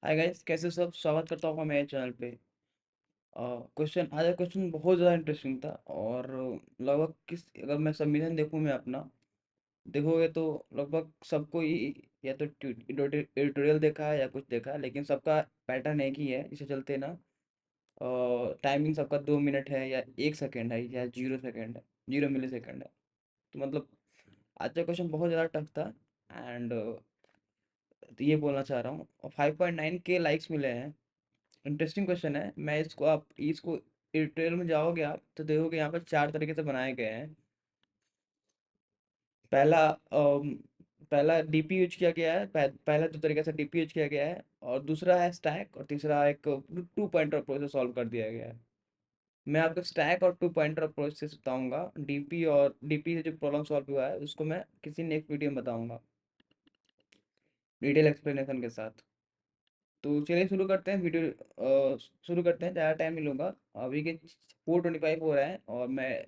Hi guys, कैसे सब? स्वागत करता हूँ मेरे चैनल पे। क्वेश्चन आज का क्वेश्चन बहुत ज़्यादा इंटरेस्टिंग था। और लगभग किस अगर मैं सबमिशन देखूँ मैं अपना देखोगे तो लगभग सबको ही या तो एडिटोरियल देखा है या कुछ देखा है, लेकिन सबका पैटर्न एक ही है। इसे चलते ना टाइमिंग सबका 2 मिनट है या 1 सेकेंड है या 0 सेकेंड है, 0 मिली सेकेंड है। तो मतलब आज का क्वेश्चन बहुत ज़्यादा टफ था। एंड तो ये बोलना चाह रहा हूँ, और 5.9 के लाइक्स मिले हैं। इंटरेस्टिंग क्वेश्चन है। मैं इसको डिटेल में जाओगे आप तो देखोगे यहाँ पर 4 तरीके से बनाए गए हैं। पहला पहला डीपी यूज किया गया है। पहला 2 तरीके से डीपी यूज किया गया है, और दूसरा है स्टैक, और तीसरा एक 2 पॉइंटर अप्रोच से सॉल्व कर दिया गया है। मैं आपको स्टैक और 2 पॉइंटर अप्रोच से बताऊंगा। डीपी से जो प्रॉब्लम सॉल्व हुआ है उसको मैं किसी नेक्स्ट वीडियो में बताऊंगा डिटेल एक्सप्लेनेशन के साथ। तो चलिए शुरू करते हैं वीडियो। शुरू करते हैं, ज़्यादा टाइम नहीं लूँगा। अभी के 4:25 हो रहा है, और मैं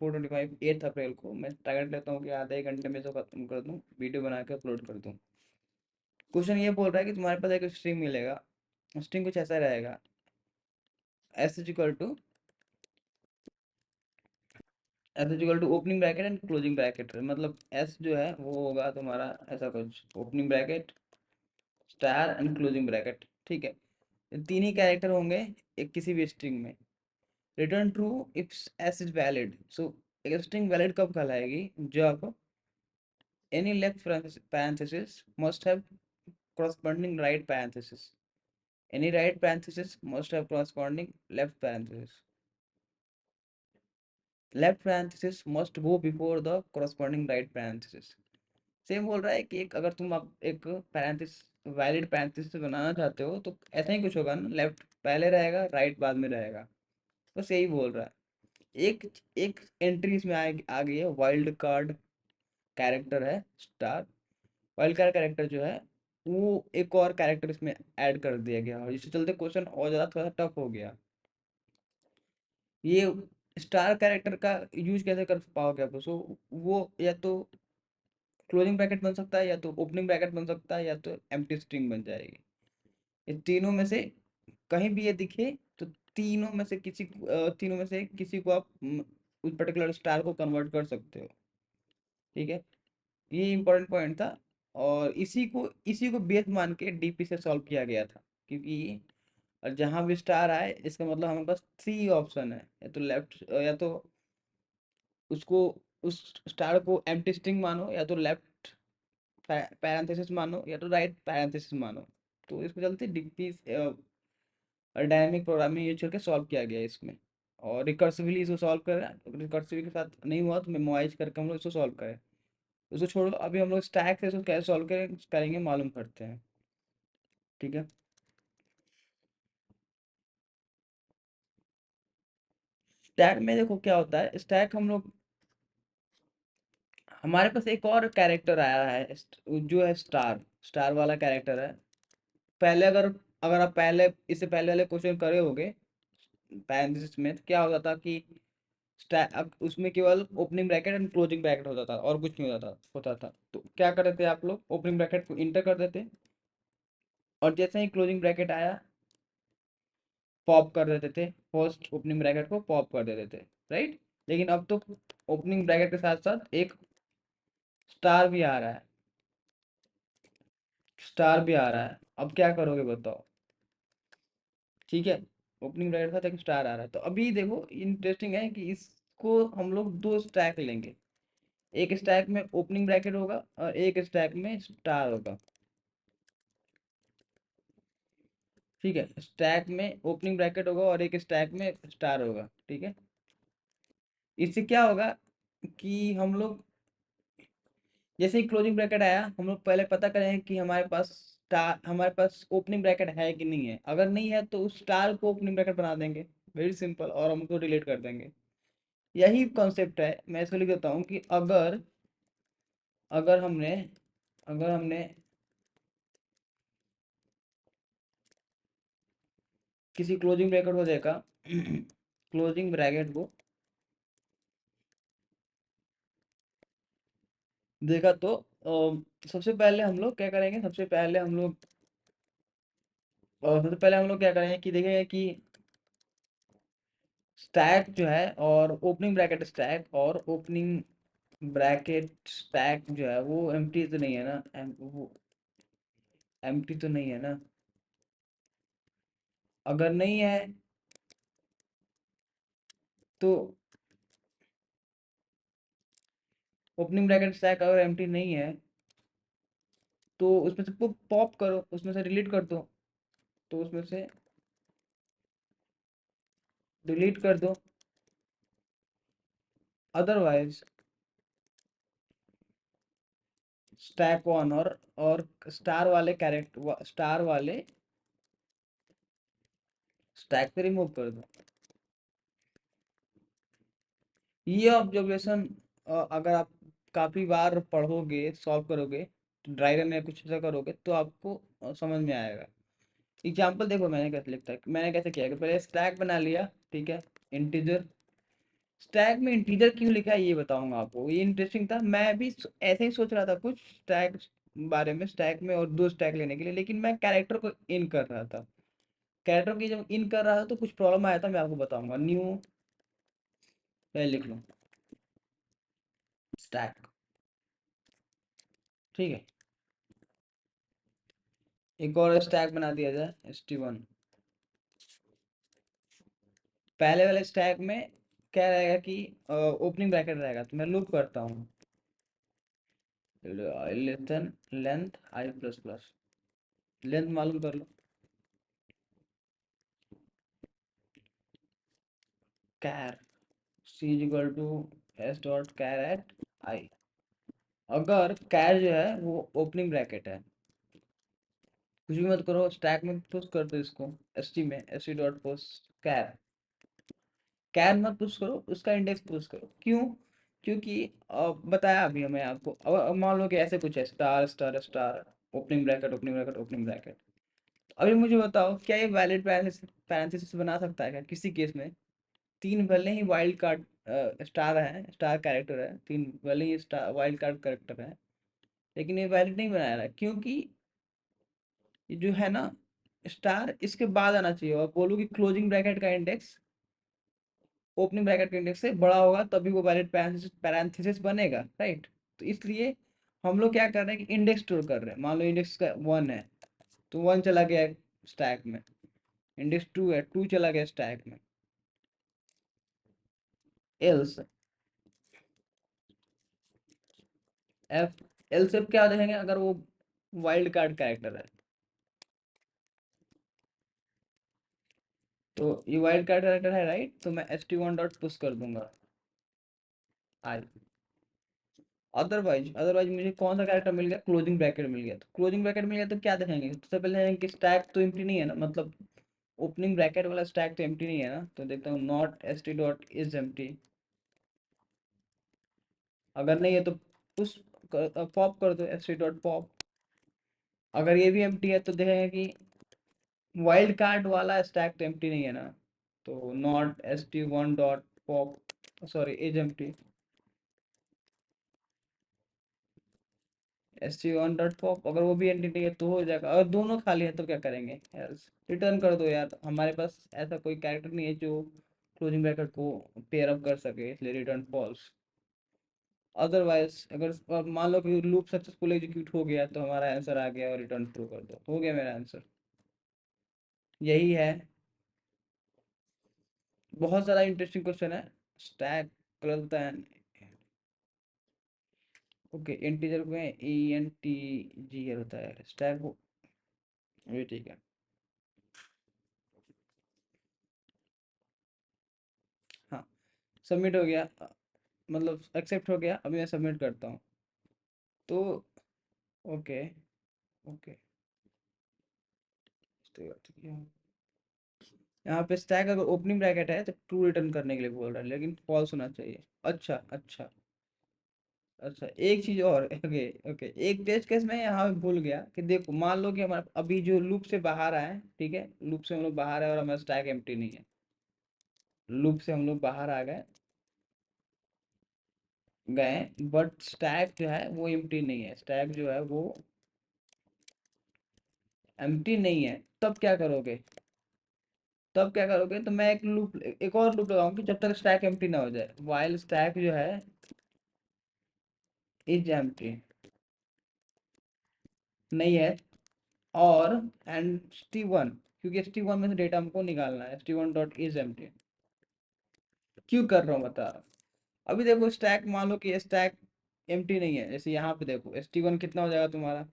4:25 8 अप्रैल को मैं टारगेट लेता हूँ कि आधे 1 घंटे में तो खत्म कर दूँ, वीडियो बना के अपलोड कर दूँ। क्वेश्चन ये बोल रहा है कि तुम्हारे पास एक स्ट्रिंग मिलेगा। स्ट्रिंग कुछ ऐसा रहेगा, S is equal to opening bracket and closing bracket. मतलब एस जो है वो होगा तुम्हारा ऐसा कुछ, opening bracket, star and closing bracket. ठीक है, ये तीन ही कैरेक्टर होंगे एक किसी भी स्ट्रिंग में। Return true if s is valid. So एक स्ट्रिंग वैलिड कब कहलाएगी? जब any left parenthesis must have corresponding right parenthesis, any right parenthesis must have corresponding left parenthesis, left parenthesis must go before the corresponding right parenthesis। Same बोल रहा है कि एक अगर तुम अब एक पैरेंथिस वैलिड पैरेंथिस बनाना चाहते हो तो ऐसा ही कुछ होगा ना, लेफ्ट पहले रहेगा, राइट बाद में रहेगा। बस यही बोल रहा है। एक एक एंट्री इसमें आ गई है, वाइल्ड कार्ड कैरेक्टर है स्टार। वाइल्ड कार्ड कैरेक्टर जो है वो एक और कैरेक्टर इसमें ऐड कर दिया गया, और जिसके चलते क्वेश्चन और ज़्यादा थोड़ा टफ हो गया। ये स्टार कैरेक्टर का यूज कैसे कर पाओगे आप? सो वो या तो क्लोजिंग ब्रैकेट बन सकता है, या तो ओपनिंग ब्रैकेट बन सकता है, या तो एम्प्टी स्ट्रिंग बन जाएगी। इन तीनों में से कहीं भी ये दिखे तो तीनों में से किसी को आप उस पर्टिकुलर स्टार को कन्वर्ट कर सकते हो। ठीक है, ये इंपॉर्टेंट पॉइंट था। और इसी को बेस मान के डीपी से सॉल्व किया गया था, क्योंकि जहां भी स्टार आए इसका मतलब हमारे पास 3 ऑप्शन है, या तो लेफ्ट, या तो उसको उस स्टार को एम्प्टी स्ट्रिंग मानो, या तो लेफ्ट पैरेंथेसिस मानो, या तो राइट पैरेंथेसिस मानो। तो इसको चलते डीपी डायनामिक प्रोग्रामिंग यूज करके सॉल्व किया गया है इसमें। और रिकर्सिवली इसको सॉल्व करें, रिकर्सिव के साथ नहीं हुआ तो मेमोराइज करके हम लोग इसको सॉल्व करें। उसको छोड़ो, अभी हम लोग स्टैक से इसको कैसे सॉल्व करेंगे मालूम करते हैं। ठीक है, स्टैक में देखो क्या होता है। स्टैक हम लोग, हमारे पास एक और कैरेक्टर आया है जो है स्टार। स्टार वाला कैरेक्टर है। पहले अगर अगर आप पहले इससे पहले वाले क्वेश्चन करे होगे पैरेंथेसिस में, तो क्या होता था कि अब उसमें केवल opening bracket and closing bracket होता था, और कुछ नहीं होता था। तो क्या करते थे आप लोग? ओपनिंग ब्रैकेट को इंटर कर देते, और जैसे ही क्लोजिंग ब्रैकेट आया पॉप कर देते थे, फर्स्ट ओपनिंग ब्रैकेट को पॉप कर देते थे। राइट, लेकिन अब तो ओपनिंग ब्रैकेट के साथ साथ एक स्टार भी आ रहा है। स्टार भी आ रहा है, अब क्या करोगे बताओ? ठीक है, ओपनिंग ब्रैकेट के साथ एक स्टार आ रहा है। तो अभी देखो इंटरेस्टिंग है कि इसको हम लोग दो स्टैक लेंगे। एक स्टैक में ओपनिंग ब्रैकेट होगा और एक स्टैक में स्टार होगा। ठीक है, स्टैक में ओपनिंग ब्रैकेट होगा और एक स्टैक में स्टार होगा। ठीक है, इससे क्या होगा कि हम लोग जैसे ही क्लोजिंग ब्रैकेट आया, हम लोग पहले पता करें कि हमारे पास ओपनिंग ब्रैकेट है कि नहीं है। अगर नहीं है तो उस स्टार को ओपनिंग ब्रैकेट बना देंगे, वेरी सिंपल, और हम उसको डिलीट कर देंगे। यही कॉन्सेप्ट है। मैं इसको लिख देता हूँ कि अगर हमने अगर हमने किसी क्लोजिंग ब्रैकेट को देखा क्लोजिंग ब्रैकेट को देखा तो सबसे पहले हम लोग क्या करेंगे? सबसे पहले हम लोग और सबसे पहले हम लोग क्या करेंगे कि देखेंगे कि स्टैक जो है और ओपनिंग ब्रैकेट स्टैक और ओपनिंग ब्रैकेट स्टैक जो है वो एम्प्टी तो नहीं है ना, वो एम्प्टी तो नहीं है ना। अगर नहीं है तो ओपनिंग ब्रैकेट स्टैक अगर एम्प्टी नहीं है तो उसमें से पॉप करो, उसमें से डिलीट कर दो, तो उसमें से डिलीट कर दो। अदरवाइज स्टैक ऑन और स्टार वाले कैरेक्टर, स्टार वाले स्टैक से रिमूव कर दो। ये ऑब्जर्वेशन अगर आप काफी बार पढ़ोगे, सॉल्व करोगे, ड्राई रन या कुछ ऐसा करोगे तो आपको समझ में आएगा। एग्जाम्पल देखो मैंने कैसे लिखता है, मैंने कैसे किया कि पहले स्टैक बना लिया, ठीक है, इंटीजर। स्टैक में इंटीजर क्यों लिखा है ये बताऊंगा आपको, ये इंटरेस्टिंग था। मैं भी ऐसे ही सोच रहा था कुछ स्टैक बारे में, स्टैक में और दो स्टैक लेने के लिए, लेकिन मैं कैरेक्टर को इन कर रहा था। कैरेक्टर की जब इन कर रहा था तो कुछ प्रॉब्लम आया था, मैं आपको बताऊंगा। न्यू पहले लिख लो स्टैक, ठीक है। एक और स्टैक बना दिया जाए, st1। पहले वाले स्टैक में क्या रहेगा कि ओपनिंग ब्रैकेट रहेगा, तो मैं लूप करता हूँ लेंथ लेंथ आई प्लस प्लस, लेंथ मालूम कर लो, char c is equal to s dot char at i. अगर कैर जो है वो ओपनिंग ब्रैकेट है, कुछ भी मत करो, स्टैक में पुश कर दो इसको, एस टी में एस टी डॉट पुश कैर। कैर मत पुश करो, उसका इंडेक्स पुश करो। क्यों? क्योंकि बताया अभी हमें आपको। अब मान लो कि ऐसे कुछ है, star star star, opening bracket opening bracket opening bracket. अभी मुझे बताओ क्या ये वैलिड पैरेंथेसिस बना सकता है क्या किसी केस में? तीन भले ही वाइल्ड कार्ड स्टार है, स्टार कैरेक्टर है, तीन भले ही स्टार वाइल्ड कार्ड कैरेक्टर है, लेकिन ये वैलिड नहीं बनाया रहा है। क्योंकि ये जो है ना, स्टार इसके बाद आना चाहिए, और बोलो कि क्लोजिंग ब्रैकेट का इंडेक्स ओपनिंग ब्रैकेट के इंडेक्स से बड़ा होगा तभी वो वैलिड पैरेंथेसिस बनेगा, राइट? तो इसलिए हम लोग क्या कर रहे हैं कि इंडेक्स स्टोर कर रहे हैं। मान लो इंडेक्स का 1 है तो 1 चला गया स्टैक में, इंडेक्स 2 है, 2 चला गया स्टैक में। एल्स एफ एल्स एफ क्या देखेंगे अगर वो वाइल्ड कार्ड कैरेक्टर है, तो ये वाइल्ड कार्ड कैरेक्टर है, राइट? तो मैं st1 डॉट पुश कर दूंगा आई। अदरवाइज मुझे कौन सा कैरेक्टर मिल गया, क्लोजिंग ब्रैकेट मिल गया। तो क्लोजिंग ब्रैकेट मिल गया तो क्या देखेंगे, सबसे पहले देखेंगे कि स्टैक तो एम्प्टी नहीं है ना, मतलब ओपनिंग ब्रैकेट वाला स्टैक तो एम्प्टी नहीं है ना। तो देखता हूँ not st dot is empty. अगर नहीं है तो पुश पॉप कर दो, st डॉट पॉप। अगर ये भी एम्प्टी है तो देखेंगे कि वाइल्ड कार्ड वाला स्टैक तो एम्प्टी नहीं है ना, तो not st1 dot pop, sorry is empty. st1 dot pop अगर वो भी एंटिटी है तो हो जाएगा। अगर दोनों खाली है तो क्या करेंगे यार, रिटर्न कर दो यार। हमारे पास ऐसा कोई कैरेक्टर नहीं है जो क्लोजिंग ब्रैकेट को पेयर अप कर सके, इसलिए रिटर्न फॉल्स। अदरवाइज अगर मान लो कि लूप सक्सेसफुल एग्जीक्यूट हो गया तो हमारा आंसर आ गया और रिटर्न ट्रू कर दो, हो गया मेरा आंसर। यही है। बहुत ज़्यादा इंटरेस्टिंग क्वेश्चन है। स्टैक बदलता है, ओके, इंटीजर में ENTGR होता है स्टैक वो, ये ठीक है। हाँ, सबमिट हो गया, मतलब एक्सेप्ट हो गया। अभी मैं सबमिट करता हूँ तो ओके ओके, यहाँ पे स्टैक अगर ओपनिंग ब्रैकेट है तो ट्रू रिटर्न करने के लिए बोल रहा है, लेकिन फॉल्स होना चाहिए। अच्छा अच्छा अच्छा, एक चीज और, ओके ओके, एक टेस्ट केस में यहाँ पे भूल गया कि देखो, मान लो कि हमारा अभी जो लूप से बाहर आए, ठीक है, लूप से हम लोग बाहर आए और हमारा स्टैक एम्प्टी नहीं है। लूप से हम लोग बाहर आ गए गए, बट स्टैक जो है वो एम्प्टी नहीं है। स्टैक जो है वो एम्प्टी नहीं है, तब क्या करोगे? तब क्या करोगे, तो मैं एक और लूप लगाऊंगी जब तक स्टैक एम्प्टी ना हो जाए। वाइल स्टैक जो है इज एम्प्टी, नहीं है, और एंड st1, क्योंकि st1 में से डेटा हमको निकालना है, st1 डॉट इज एम्प्टी। क्यों कर रहा हूँ बता। अभी देखो स्टैक, मान लो कि स्टैक एम्प्टी नहीं है, जैसे यहाँ पे देखो st1 कितना हो जाएगा तुम्हारा,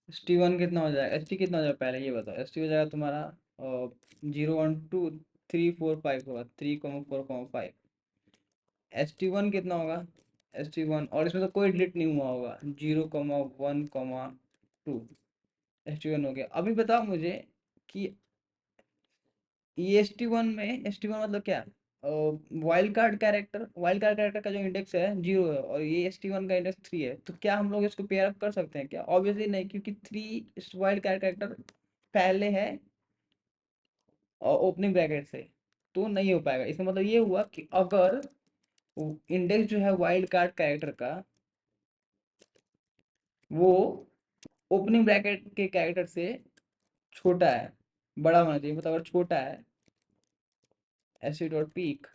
st1 कितना हो जाएगा, st कितना हो जाएगा पहले ये बताओ। st हो जाएगा तुम्हारा 0 1 2 3 4 5 होगा, 3,4,5। st1 कितना होगा, st1, और इसमें तो कोई डिलीट नहीं हुआ होगा, 0,1,2, st1 हो गया। अभी बताओ मुझे कि ये st1 में, st1 मतलब क्या, wild card character, wild card character का जो इंडेक्स है 0 है, और ये st1 का इंडेक्स 3 है, तो क्या हम लोग इसको पेयर अप कर सकते हैं क्या? ऑब्वियसली नहीं, क्योंकि 3 वाइल्ड कार्ड कैरेक्टर पहले है और ओपनिंग ब्रैकेट से, तो नहीं हो पाएगा। इसका मतलब ये हुआ कि अगर इंडेक्स जो है वाइल्ड कार्ड कैरेक्टर का, वो ओपनिंग ब्रैकेट के कैरेक्टर से छोटा है, बड़ा होना चाहिए, मतलब अगर छोटा है एस डॉट पीक,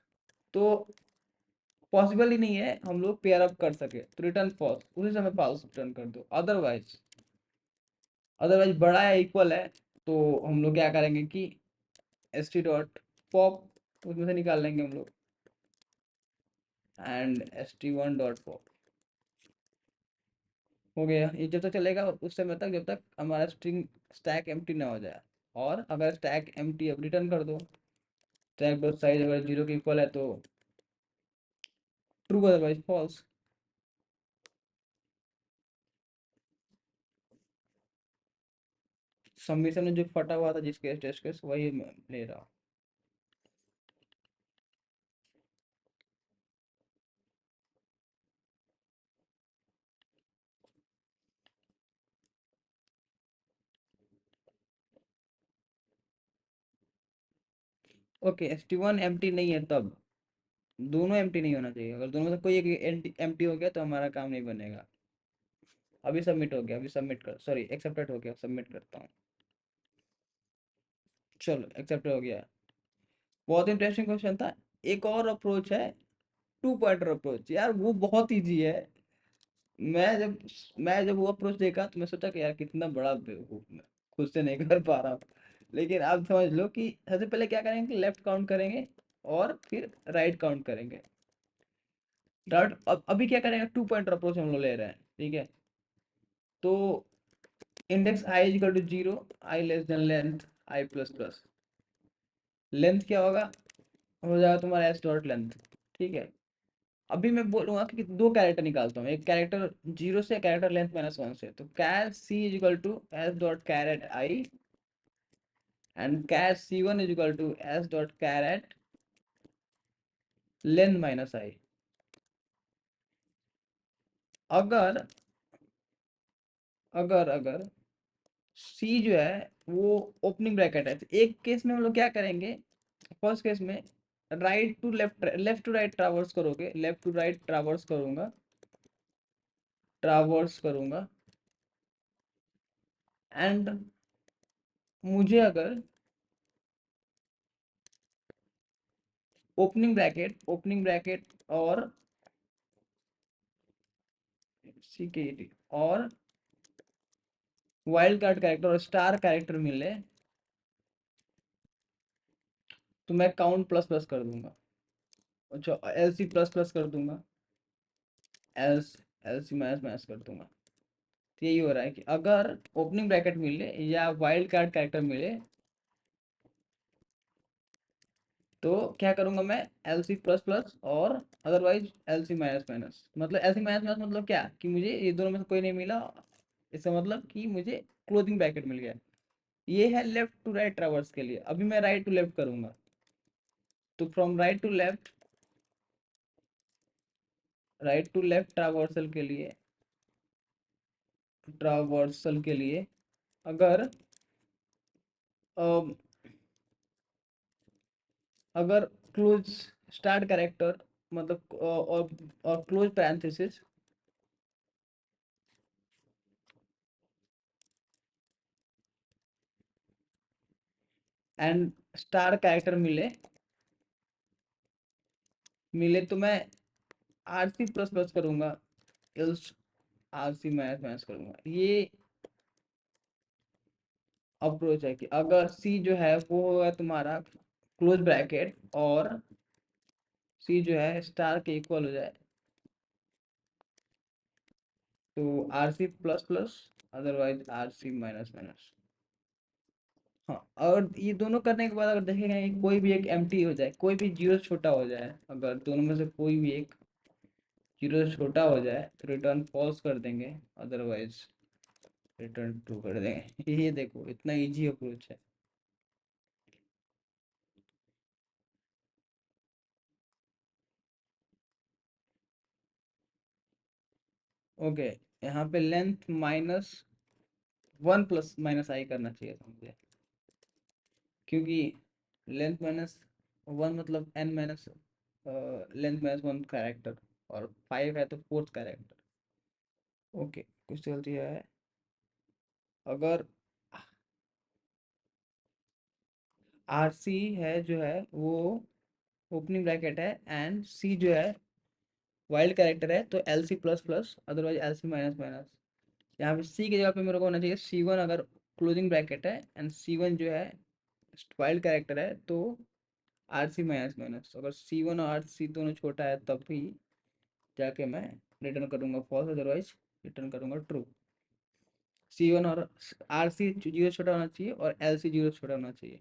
तो पॉसिबल ही नहीं है हम लोग पेयर अप कर सके, तो रिटर्न फॉल्स, उसी समय फॉल्स रिटर्न कर दो। अदरवाइज बड़ा है इक्वल है, तो हम लोग क्या करेंगे कि एस टी डॉट पॉप, उसमें से निकाल लेंगे हम लोग, एंड st1 डॉट पॉप। हो गया, ये जब तक चलेगा उस समय तक जब तक हमारा स्ट्रिंग स्टैक एम्प्टी ना हो जाए। और अगर स्टैक एम्प्टी अब रिटर्न कर दो, स्टैक डॉट साइज अगर 0 के इक्वल है तो ट्रू, अदरवाइज फॉल्स। सबमिशन में जो फटा हुआ था जिसके टेस्ट केस, वही मैं ले रहा हूँ। ओके, st1 एम्प्टी नहीं है तब, दोनों एम्प्टी नहीं होना चाहिए, अगर दोनों में से कोई एक एम्प्टी हो गया तो हमारा काम नहीं बनेगा। अभी सबमिट हो गया, अभी सबमिट कर, सॉरी एक्सेप्टेड हो गया, सबमिट करता हूँ। चलो एक्सेप्ट हो गया। बहुत इंटरेस्टिंग क्वेश्चन था। एक और अप्रोच है, टू पॉइंटर अप्रोच, यार वो बहुत इजी है। मैं जब मैं जब वो अप्रोच देखा तो मैं सोचा कि यार कितना बड़ा बेवकूफ मैं, खुद से नहीं कर पा रहा हूँ। लेकिन आप समझ लो कि सबसे पहले क्या करेंगे, लेफ्ट काउंट करेंगे और फिर राइट काउंट करेंगे। राइट, अब अभी क्या करेंगे, टू पॉइंटर अप्रोच हम लोग ले रहे हैं, ठीक है। तो index I equal to 0, I less than length I plus plus, length क्या होगा, हो जाएगा तुम्हारा एस डॉट लेंथ, ठीक है। अभी मैं बोलूंगा कि दो कैरेक्टर निकालता हूँ, एक कैरेक्टर 0 से, कैरेक्टर लेंथ -1 से, तो char c is equal to s dot char at I and char सी1 is equal to s dot char at length -i। अगर अगर अगर सी जो है वो ओपनिंग ब्रैकेट है, तो एक केस में हम लोग क्या करेंगे, फर्स्ट केस में right to left, left to right traverse करोगे, लेफ्ट टू राइट ट्रावर्स करूंगा, ट्रावर्स करूंगा, एंड मुझे अगर ओपनिंग ब्रैकेट और सीकेटी और वाइल्ड कार्ड कैरेक्टर और स्टार कैरेक्टर मिले, तो मैं काउंट प्लस प्लस कर दूंगा, अच्छा एल सी प्लस प्लस कर दूंगा, एल एल सी माइनस माइनस कर दूंगा। तो यही हो रहा है कि अगर ओपनिंग ब्रैकेट मिले या वाइल्ड कार्ड कैरेक्टर मिले, तो क्या करूंगा मैं, एल सी प्लस प्लस, और अदरवाइज एल सी माइनस माइनस। मतलब एल सी माइनस माइनस मतलब क्या, कि मुझे ये दोनों में से कोई नहीं मिला, इसका मतलब कि मुझे क्लोजिंग ब्रैकेट मिल गया। ये है लेफ्ट टू राइट ट्रावर्स के लिए। अभी मैं राइट टू लेफ्ट करूंगा, तो from right to left traversal के लिए अगर अम, अगर क्लोज स्टार्ट कैरेक्टर मतलब और close parenthesis and star character मिले मिले तो मैं आरसी प्लस प्लस करूंगा, एल्स आरसी माइनस माइनस करूंगा। ये अप्रोच है कि अगर सी जो है वो होगा तुम्हारा क्लोज ब्रैकेट और सी जो है स्टार के इक्वल हो जाए तो आर सी प्लस प्लस, अदरवाइज आर सी माइनस माइनस। हाँ, और ये दोनों करने के बाद अगर देखेंगे कि कोई भी एक एम्प्टी हो जाए, कोई भी जीरो छोटा हो जाए, अगर दोनों में से कोई भी एक जीरो छोटा हो जाए तो रिटर्न फॉल्स कर देंगे, अदरवाइज रिटर्न ट्रू कर देंगे। ये देखो इतना इजी अप्रोच है। ओके, यहाँ पे length minus one plus minus i करना चाहिए था मुझे, क्योंकि लेंथ माइनस वन मतलब N minus length minus one character, और फाइव है तो फोर्थ कैरेक्टर। ओके, कुछ गलती है। अगर आर सी है जो है वो ओपनिंग ब्रैकेट है एंड सी जो है वाइल्ड कैरेक्टर है तो L C plus plus, otherwise L सी माइनस माइनस। यहाँ पे सी की जगह पे मेरे को होना चाहिए सी वन, अगर क्लोजिंग ब्रैकेट है एंड सी वन जो है वाइल्ड कैरेक्टर है तो आर सी माइनस माइनस। अगर सी वन और आर सी दोनों छोटा है तब भी जाके मैं रिटर्न करूंगा फॉल्स, अदरवाइज रिटर्न करूंगा ट्रू। सी वन और आर सी जीरो छोटा होना चाहिए और एल सी जीरो छोटा होना चाहिए।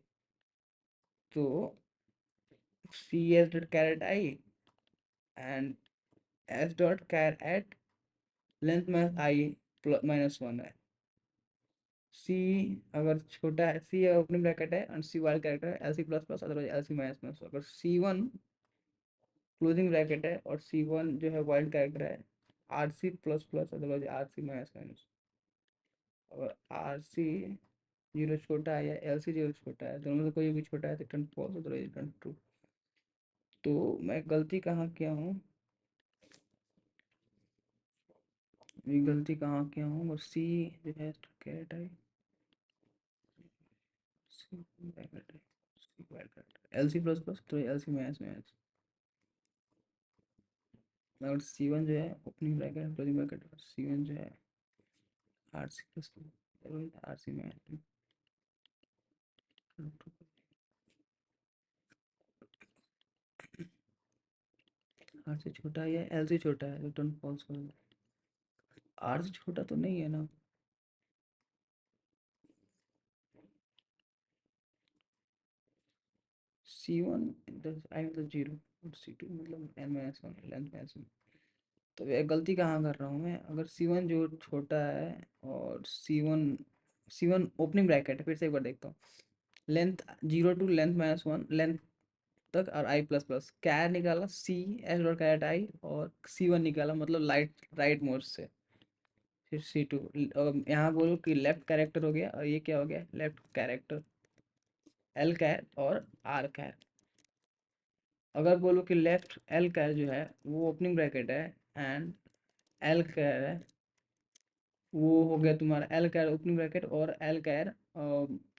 तो C S dot char at I and S dot char at length minus I minus one है। सी अगर छोटा है, सी ओपनिंग ब्रैकेट है एंड सी वाइल्ड कैरेक्टर है, एल सी प्लस प्लस, अदरवाइज एल सी माइनस माइनस। अगर सी वन क्लोजिंग ब्रैकेट है और सी one जो है वाइल्ड कैरेक्टर है, R C plus plus, otherwise R सी माइनस माइनस। अगर आर सी जीरो छोटा है या एल सी जीरो छोटा है, दोनों में से कोई भी छोटा है तो return false, otherwise return true. तो मैं गलती कहाँ किया हूँ, ये गलती कहाँ किया हूँ, और सी जो है कैरेट है, सी ब्रैकेट है, सी ब्रैकेट एल सी प्लस प्लस तो एल सी माइनस माइनस। और सी वन जो है opening bracket closing bracket, c one जो है आर सी प्लस आर सी माइनस, आर से छोटा है या एल से छोटा है, रिटर्न फॉल्स कर दो। आर से छोटा तो नहीं है ना, सी वन आई मतलब जीरो और सी टू मतलब N minus one, length minus one. तो ये गलती कहाँ कर रहा हूँ मैं, अगर सी वन जो छोटा है और सी वन ओपनिंग ब्रैकेट है, फिर से एक बार देखता हूँ। Length zero to length minus one length तक और आई प्लस प्लस कैर निकाला C S dot char at I, और सी वन निकाला मतलब लाइट राइट मोड से, फिर सी टू। यहाँ बोलो कि लेफ्ट कैरेक्टर हो गया और ये क्या हो गया लेफ्ट कैरेक्टर, एल कैर और आर कैर। अगर बोलो कि लेफ्ट एल कैर जो है वो ओपनिंग ब्रैकेट है एंड एल कैर है, वो हो गया तुम्हारा एल कैर ओपनिंग ब्रैकेट और एल कैर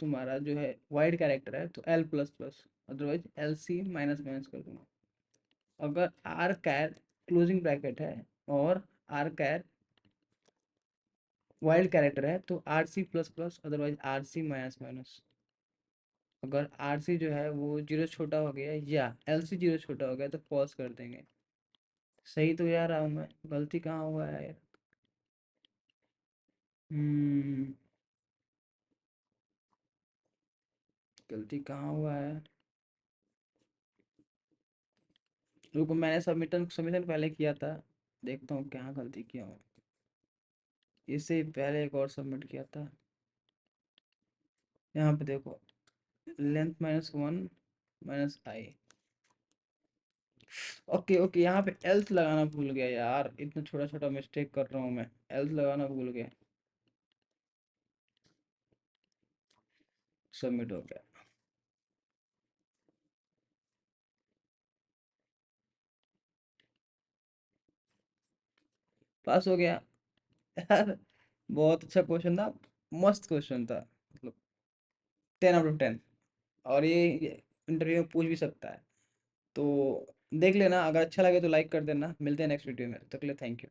तुम्हारा जो है वाइड कैरेक्टर है तो L plus plus, otherwise L सी माइनस माइनस कर दूंगा। अगर आर कैर क्लोजिंग ब्रैकेट है और आर कैर वाइल्ड कैरेक्टर है तो आर सी प्लस प्लस, अदरवाइज आर सी माइनस माइनस। अगर आर सी जो है वो जीरो छोटा हो गया या एल सी जीरो छोटा हो गया तो पॉज कर देंगे। सही तो यार रहा हूँ मैं, गलती कहाँ हुआ है यार। हम्म, गलती कहाँ हुआ है। रुको, मैंने सबमिटन सबमिशन पहले किया था, देखता हूँ क्या गलती किया हूँ। इससे पहले एक और सबमिट किया था, यहाँ पे देखो लेंथ माइनस वन माइनस आई। ओके ओके, यहाँ पे एल्स लगाना भूल गया यार, इतना छोटा छोटा मिस्टेक कर रहा हूँ मैं, एल्स लगाना भूल गया। सबमिट हो गया। पास हो गया। यार बहुत अच्छा क्वेश्चन था, मस्त क्वेश्चन था, मतलब 10 आउट ऑफ 10। और ये इंटरव्यू में पूछ भी सकता है, तो देख लेना, अगर अच्छा लगे तो लाइक कर देना। मिलते हैं नेक्स्ट वीडियो में, तब तक के लिए थैंक यू।